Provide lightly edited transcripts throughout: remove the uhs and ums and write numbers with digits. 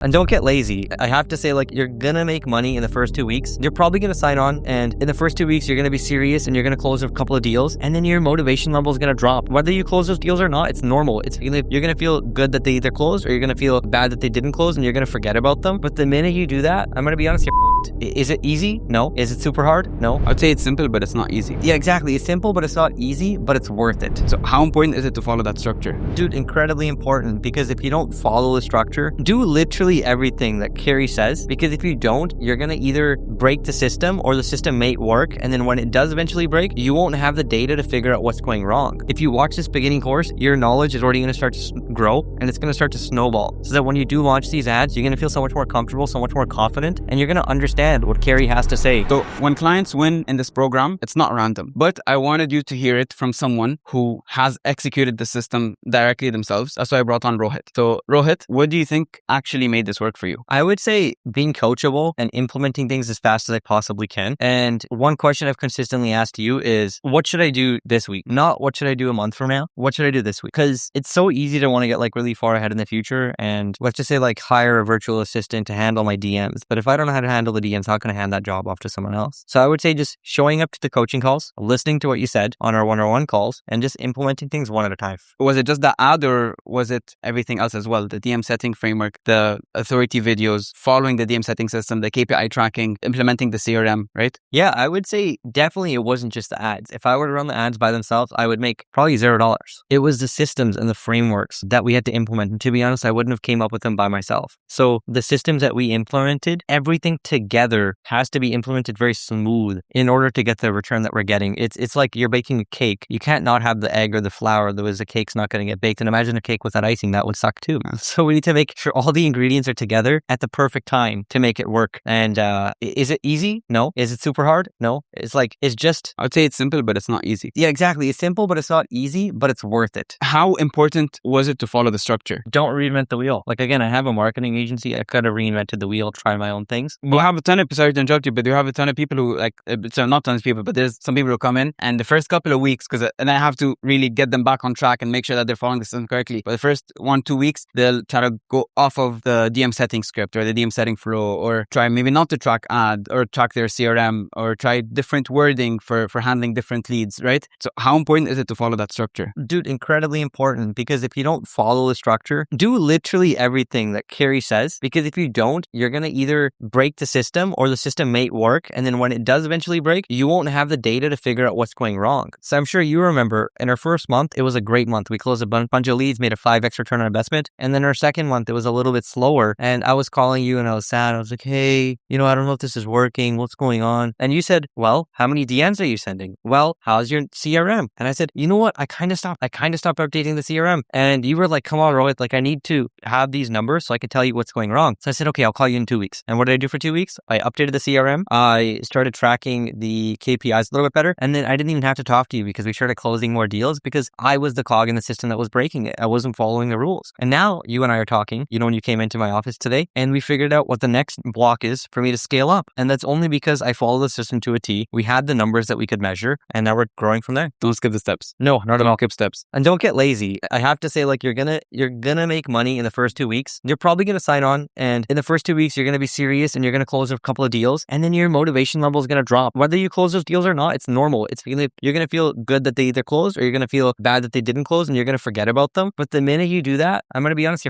And don't get lazy. I have to say, like, you're gonna make money in the first 2 weeks. You're probably gonna sign on, and in the first 2 weeks, you're gonna be serious and you're gonna close a couple of deals, and then your motivation level is gonna drop. Whether you close those deals or not, it's normal. You're gonna feel good that they either closed, or you're gonna feel bad that they didn't close, and you're gonna forget about them. But the minute you do that, I'm gonna be honest, you're fucked. Is it easy? No. Is it super hard? No. I'd say it's simple, but it's not easy. Yeah, exactly. It's simple, but it's not easy, but it's worth it. So how important is it to follow that structure? Dude, incredibly important, because if you don't follow the structure, do literally everything that Carrie says, because if you don't, you're gonna either break the system or the system may work, and then when it does eventually break, you won't have the data to figure out what's going wrong. If you watch this beginning course, your knowledge is already gonna start to grow, and it's gonna start to snowball, so that when you do launch these ads, you're gonna feel so much more comfortable, so much more confident, and you're gonna understand what Carrie has to say. So when clients win in this program, it's not random, but I wanted you to hear it from someone who has executed the system directly themselves. That's why I brought on Rohit. So Rohit, what do you think actually made this work for you? I would say being coachable and implementing things as fast as I possibly can. And one question I've consistently asked you is, what should I do this week? Not what should I do a month from now? What should I do this week? Because it's so easy to want to get like really far ahead in the future, and let's just say like hire a virtual assistant to handle my DMs. But if I don't know how to handle the DMs, how can I hand that job off to someone else? So I would say just showing up to the coaching calls, listening to what you said on our one-on-one calls, and just implementing things one at a time. Was it just the ad, or was it everything else as well? The DM setting framework, the authority videos, following the DM setting system, the KPI tracking, implementing the CRM, right? Yeah, I would say definitely it wasn't just the ads. If I were to run the ads by themselves, I would make probably $0. It was the systems and the frameworks that we had to implement. And to be honest, I wouldn't have came up with them by myself. So the systems that we implemented, everything together has to be implemented very smooth in order to get the return that we're getting. It's like you're baking a cake. You can't not have the egg or the flour, otherwise the cake's not going to get baked. And imagine a cake without icing, that would suck too. So we need to make sure all the ingredients are together at the perfect time to make it work. And is it easy? No. Is it super hard? No. It's just... I'd say it's simple, but it's not easy. Yeah, exactly. It's simple, but it's not easy, but it's worth it. How important was it to follow the structure? Don't reinvent the wheel. Like, again, I have a marketing agency. I could have reinvented the wheel, try my own things. We have a ton of, sorry to interrupt you, but you have a ton of people who so not tons of people, but there's some people who come in, and the first couple of weeks, and I have to really get them back on track and make sure that they're following the system correctly. But the first 1-2 weeks, they'll try to go off of the DM setting script or the DM setting flow, or try maybe not to track ad or track their CRM, or try different wording for handling different leads, right? So how important is it to follow that structure? Dude, incredibly important, because if you don't follow the structure, do literally everything that Carrie says, because if you don't, you're going to either break the system or the system may work, and then when it does eventually break, you won't have the data to figure out what's going wrong. So I'm sure you remember in our first month, it was a great month. We closed a bunch of leads, made a 5x return on investment, and then our second month, it was a little bit slower, and I was calling you and I was sad. I was like, hey, I don't know if this is working. What's going on? And you said, well, how many DMs are you sending? Well, how's your CRM? And I said, you know what? I kind of stopped updating the CRM. And you were like, come on, Rohit, like I need to have these numbers so I can tell you what's going wrong. So I said, okay, I'll call you in 2 weeks. And what did I do for 2 weeks? I updated the CRM. I started tracking the KPIs a little bit better. And then I didn't even have to talk to you, because we started closing more deals, because I was the cog in the system that was breaking it. I wasn't following the rules. And now you and I are talking, when you came into my office today, and we figured out what the next block is for me to scale up. And that's only because I followed the system to a T. We had the numbers that we could measure, and now we're growing from there. Don't skip the steps. No, not at all. Skip steps. And don't get lazy. I have to say, like, you're gonna make money in the first 2 weeks. You're probably gonna sign on, and in the first 2 weeks, you're gonna be serious and you're gonna close a couple of deals, and then your motivation level is gonna drop. Whether you close those deals or not, it's normal. You're gonna feel good that they either closed, or you're gonna feel bad that they didn't close, and you're gonna forget about them. But the minute you do that, I'm gonna be honest,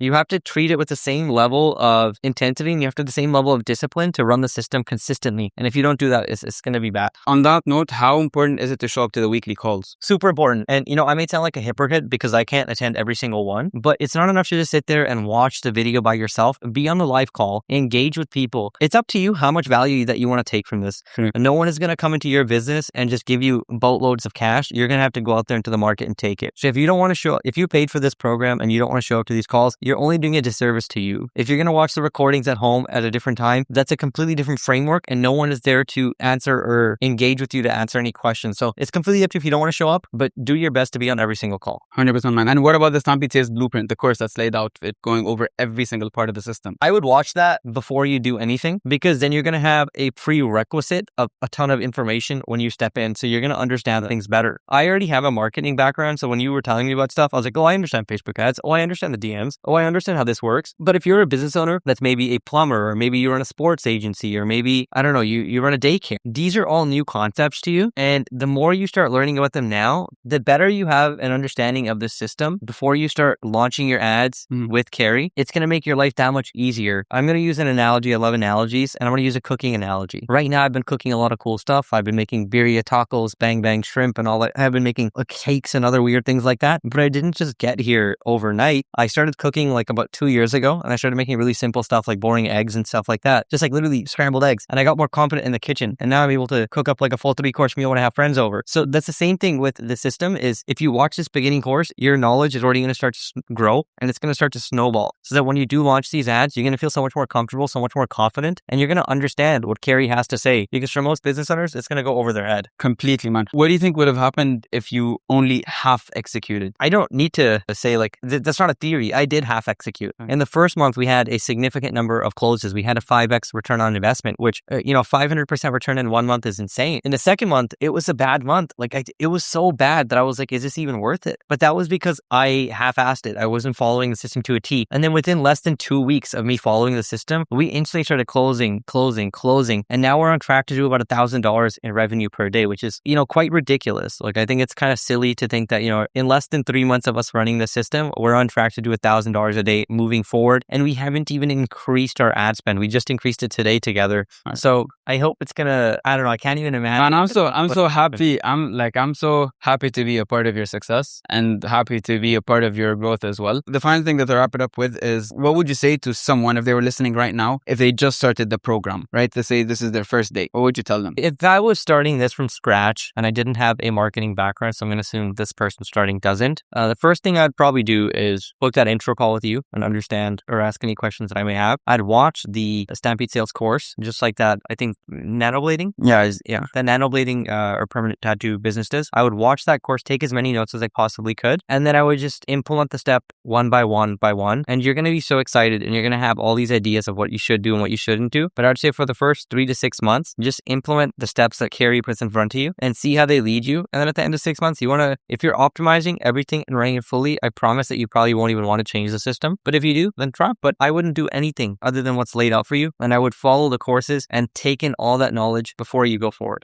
you have to treat it with the same level of intensity, and you have to have the same level of discipline to run the system consistently. And if you don't do that, it's going to be bad. On that note, how important is it to show up to the weekly calls? Super important. And, I may sound like a hypocrite because I can't attend every single one, but it's not enough to just sit there and watch the video by yourself. Be on the live call, engage with people. It's up to you how much value that you want to take from this. Sure. No one is going to come into your business and just give you boatloads of cash. You're going to have to go out there into the market and take it. So if you don't want to if you paid for this program and you don't want to show up to these calls, you're only doing a disservice to you. If you're going to watch the recordings at home at a different time, that's a completely different framework, and no one is there to answer or engage with you to answer any questions. So it's completely up to you if you don't want to show up, but do your best to be on every single call. 100%, man. And what about the Stampede Sales Blueprint, the course that's laid out, it going over every single part of the system? I would watch that before you do anything, because then you're going to have a prerequisite of a ton of information when you step in. So you're going to understand things better. I already have a marketing background. So when you were telling me about stuff, I was like, oh, I understand Facebook ads. Oh, I understand the DMs. Oh, oh, I understand how this works. But if you're a business owner that's maybe a plumber, or maybe you run a sports agency, or maybe, I don't know, you run a daycare, these are all new concepts to you. And the more you start learning about them now, the better you have an understanding of the system before you start launching your ads with Carrie. It's going to make your life that much easier. I'm going to use an analogy. I love analogies, and I'm going to use a cooking analogy. Right now, I've been cooking a lot of cool stuff. I've been making birria tacos, bang bang shrimp, and all that. I've been making cakes and other weird things like that. But I didn't just get here overnight. I started cooking like about 2 years ago, and I started making really simple stuff like boiling eggs and stuff like that. Just like literally scrambled eggs. And I got more confident in the kitchen. And now I'm able to cook up like a full 3-course meal when I have friends over. So that's the same thing with the system. Is if you watch this beginning course, your knowledge is already going to start to grow, and it's going to start to snowball, so that when you do launch these ads, you're going to feel so much more comfortable, so much more confident, and you're going to understand what Carrie has to say, because for most business owners, it's going to go over their head. Completely, man. What do you think would have happened if you only half executed? I don't need to say like, that's not a theory. I did half execute. In the first month, we had a significant number of closes. We had a 5x return on investment, which, 500% return in 1 month is insane. In the second month, it was a bad month. Like it was so bad that I was like, is this even worth it? But that was because I half-assed it. I wasn't following the system to a T. And then within less than 2 weeks of me following the system, we instantly started closing. And now we're on track to do about $1,000 in revenue per day, which is, quite ridiculous. Like, I think it's kind of silly to think that, in less than 3 months of us running the system, we're on track to do $1,000 a day moving forward. And we haven't even increased our ad spend. We just increased it today together. Right. So I hope it's gonna, I don't know, I can't even imagine. And I'm so happy. I'm so happy to be a part of your success and happy to be a part of your growth as well. The final thing that I wrap it up with is, what would you say to someone if they were listening right now, if they just started the program, right? Let's say this is their first day. What would you tell them? If I was starting this from scratch and I didn't have a marketing background, so I'm going to assume this person starting doesn't, the first thing I'd probably do is book that intro call with you and understand or ask any questions that I may have. I'd watch the Stampede Sales course, just like that, I think, nanoblading. The nanoblading or permanent tattoo business does. I would watch that course, take as many notes as I possibly could, and then I would just implement the step one by one by one. And you're going to be so excited, and you're going to have all these ideas of what you should do and what you shouldn't do. But I'd say for the first 3 to 6 months, just implement the steps that Carrie puts in front of you and see how they lead you. And then at the end of 6 months, if you're optimizing everything and running it fully, I promise that you probably won't even want to change the system. But if you do, then try. But I wouldn't do anything other than what's laid out for you. And I would follow the courses and take in all that knowledge before you go forward.